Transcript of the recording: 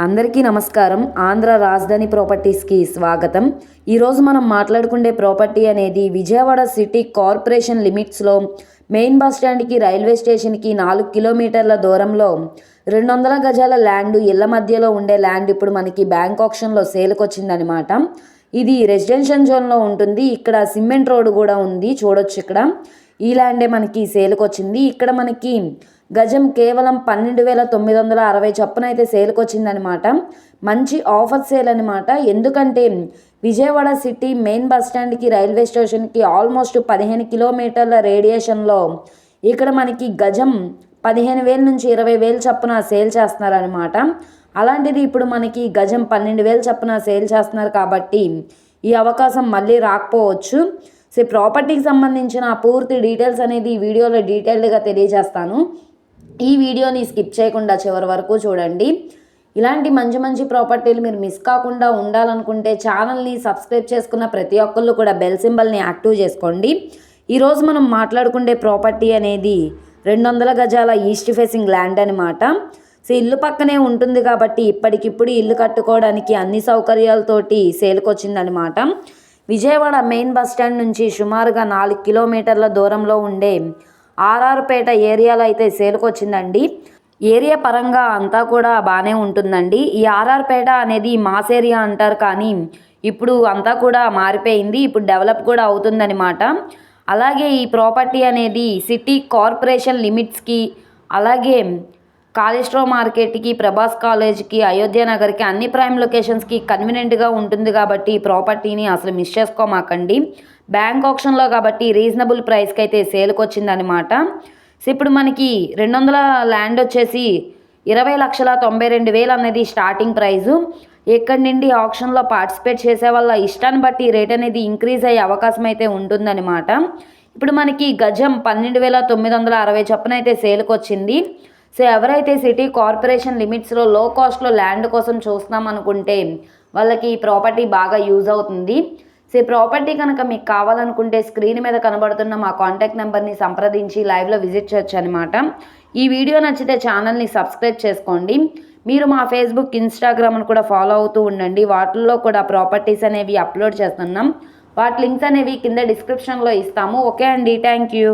అందరికీ నమస్కారం. ఆంధ్ర రాజధాని ప్రాపర్టీస్కి స్వాగతం. ఈరోజు మనం మాట్లాడుకునే ప్రాపర్టీ అనేది విజయవాడ సిటీ కార్పొరేషన్ లిమిట్స్లో మెయిన్ బస్ స్టాండ్కి రైల్వే స్టేషన్కి 4 కిలోమీటర్ల దూరంలో 200 గజాల ల్యాండ్, ఇళ్ల మధ్యలో ఉండే ల్యాండ్ ఇప్పుడు మనకి బ్యాంక్ ఆప్షన్లో సేల్కి వచ్చిందనమాట. ఇది రెసిడెన్షియల్ జోన్లో ఉంటుంది. ఇక్కడ సిమెంట్ రోడ్ కూడా ఉంది, చూడొచ్చు. ఇక్కడ ఈ ల్యాండే మనకి సేల్కి వచ్చింది. ఇక్కడ మనకి గజం కేవలం 12,960 చొప్పున అయితే సేల్కి వచ్చిందనమాట. మంచి ఆఫర్ సేల్ అనమాట. ఎందుకంటే విజయవాడ సిటీ మెయిన్ బస్ స్టాండ్కి రైల్వే స్టేషన్కి ఆల్మోస్ట్ 15 కిలోమీటర్ల రేడియేషన్లో ఇక్కడ మనకి గజం 15,000 నుంచి 20,000 చొప్పున సేల్ చేస్తున్నారనమాట. అలాంటిది ఇప్పుడు మనకి గజం 12,000 చొప్పున సేల్ చేస్తున్నారు కాబట్టి ఈ అవకాశం మళ్ళీ రాకపోవచ్చు. సో ప్రాపర్టీకి సంబంధించిన పూర్తి డీటెయిల్స్ అనేది ఈ వీడియోలో డీటెయిల్డ్గా తెలియజేస్తాను. ఈ వీడియోని స్కిప్ చేయకుండా చివరి వరకు చూడండి. ఇలాంటి మంచి మంచి ప్రాపర్టీలు మీరు మిస్ కాకుండా ఉండాలనుకుంటే ఛానల్ని సబ్స్క్రైబ్ చేసుకున్న ప్రతి ఒక్కళ్ళు కూడా బెల్ సింబల్ని యాక్టివ్ చేసుకోండి. ఈరోజు మనం మాట్లాడుకునే ప్రాపర్టీ అనేది 200 గజాల ఈస్ట్ ఫేసింగ్ ల్యాండ్ అనమాట. సో ఇల్లు పక్కనే ఉంటుంది కాబట్టి ఇప్పటికిప్పుడు ఇల్లు కట్టుకోవడానికి అన్ని సౌకర్యాలతోటి సేల్కి వచ్చిందనమాట. విజయవాడ మెయిన్ బస్ స్టాండ్ నుంచి సుమారుగా 4 కిలోమీటర్ల దూరంలో ఉండే ఆర్ఆర్పేట ఏరియాలో అయితే సేల్కి వచ్చిందండి. ఏరియా పరంగా అంతా కూడా బాగానే ఉంటుందండి. ఈ ఆర్ఆర్పేట అనేది మాస్ ఏరియా అంటారు, కానీ ఇప్పుడు అంతా కూడా మారిపోయింది. ఇప్పుడు డెవలప్ కూడా అవుతుందన్నమాట. అలాగే ఈ ప్రాపర్టీ అనేది సిటీ కార్పొరేషన్ లిమిట్స్కి, అలాగే కాళేశ్వర మార్కెట్కి, ప్రభాస్ కాలేజ్కి, అయోధ్య నగర్కి, అన్ని ప్రైమ్ లొకేషన్స్కి కన్వీనియంట్గా ఉంటుంది కాబట్టి ఈ ప్రాపర్టీని అసలు మిస్ చేసుకోమాకండి. బ్యాంక్ ఆప్షన్లో కాబట్టి రీజనబుల్ ప్రైస్కి అయితే సేల్కి వచ్చిందనమాట. సో ఇప్పుడు మనకి 200 ల్యాండ్ వచ్చేసి 20,92,000 అనేది స్టార్టింగ్ ప్రైజు. ఎక్కడి నుండి ఆప్షన్లో పార్టిసిపేట్ చేసే వాళ్ళ ఇష్టాన్ని బట్టి రేట్ అనేది ఇంక్రీజ్ అయ్యే అవకాశం అయితే ఉంటుందన్నమాట. ఇప్పుడు మనకి గజం 12,960 చొప్పున అయితే సేల్కి వచ్చింది. సో ఎవరైతే సిటీ కార్పొరేషన్ లిమిట్స్లో లో కాస్ట్లో ల్యాండ్ కోసం చూస్తున్నాం అనుకుంటే వాళ్ళకి ఈ ప్రాపర్టీ బాగా యూజ్ అవుతుంది. సో ఈ ప్రాపర్టీ కనుక మీకు కావాలనుకుంటే స్క్రీన్ మీద కనబడుతున్న మా కాంటాక్ట్ నెంబర్ని సంప్రదించి లైవ్లో విజిట్ చేయొచ్చు అనమాట. ఈ వీడియో నచ్చితే ఛానల్ని సబ్స్క్రైబ్ చేసుకోండి. మీరు మా ఫేస్బుక్, ఇన్స్టాగ్రామ్ను కూడా ఫాలో అవుతూ ఉండండి. వాటిల్లో కూడా ప్రాపర్టీస్ అనేవి అప్లోడ్ చేస్తున్నాం. వాటి లింక్స్ అనేవి కింద డిస్క్రిప్షన్లో ఇస్తాము. ఓకే అండి, థ్యాంక్ యూ.